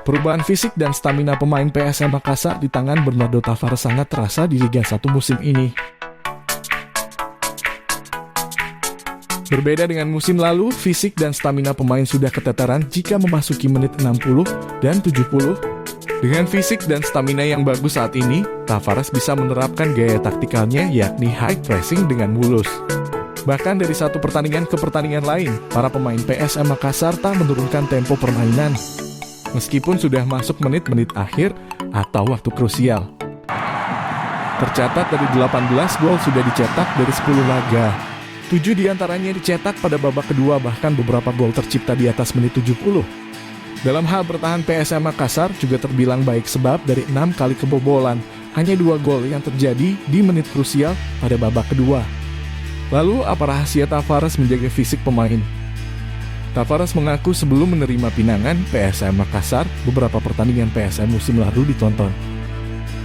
Perubahan fisik dan stamina pemain PSM Makassar di tangan Bernardo Tavares sangat terasa di Liga 1 musim ini. Berbeda dengan musim lalu, fisik dan stamina pemain sudah keteteran jika memasuki menit 60 dan 70. Dengan fisik dan stamina yang bagus saat ini, Tavares bisa menerapkan gaya taktikalnya yakni high pressing dengan mulus. Bahkan dari satu pertandingan ke pertandingan lain, para pemain PSM Makassar tak menurunkan tempo permainan. Meskipun sudah masuk menit-menit akhir atau waktu krusial. Tercatat dari 18 gol sudah dicetak dari 10 laga. 7 diantaranya dicetak pada babak kedua, bahkan beberapa gol tercipta di atas menit 70. Dalam hal bertahan PSM Makassar juga terbilang baik sebab dari 6 kali kebobolan, hanya 2 gol yang terjadi di menit krusial pada babak kedua. Lalu apa rahasia Tavares menjaga fisik pemain? Tavares mengaku sebelum menerima pinangan PSM Makassar, beberapa pertandingan PSM musim lalu ditonton.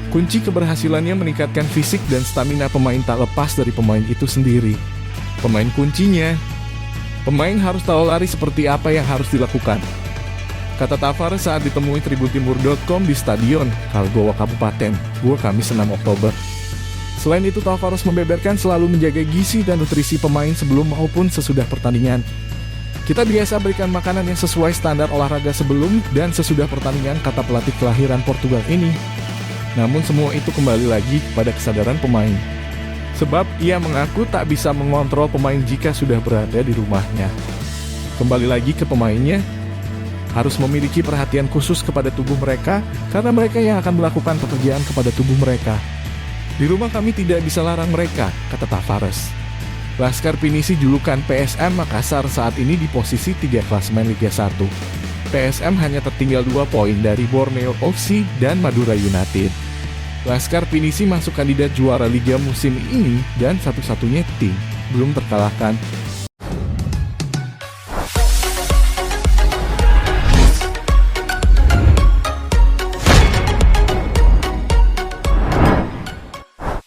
Kunci keberhasilannya meningkatkan fisik dan stamina pemain tak lepas dari pemain itu sendiri. Pemain kuncinya, pemain harus tahu lari seperti apa yang harus dilakukan. Kata Tavares saat ditemui tribuntimur.com di Stadion Kalgowa Kabupaten, Kamis 6 Oktober. Selain itu, Tavares membeberkan selalu menjaga gizi dan nutrisi pemain sebelum maupun sesudah pertandingan. Kita biasa berikan makanan yang sesuai standar olahraga sebelum dan sesudah pertandingan, kata pelatih kelahiran Portugal ini. Namun semua itu kembali lagi kepada kesadaran pemain. Sebab ia mengaku tak bisa mengontrol pemain jika sudah berada di rumahnya. Kembali lagi ke pemainnya, harus memiliki perhatian khusus kepada tubuh mereka karena mereka yang akan melakukan pekerjaan kepada tubuh mereka. Di rumah kami tidak bisa larang mereka, kata Tavares. Laskar Pinisi julukan PSM Makassar saat ini di posisi 3 klasemen Liga 1. PSM hanya tertinggal 2 poin dari Borneo FC dan Madura United. Laskar Pinisi masuk kandidat juara Liga musim ini dan satu-satunya tim belum terkalahkan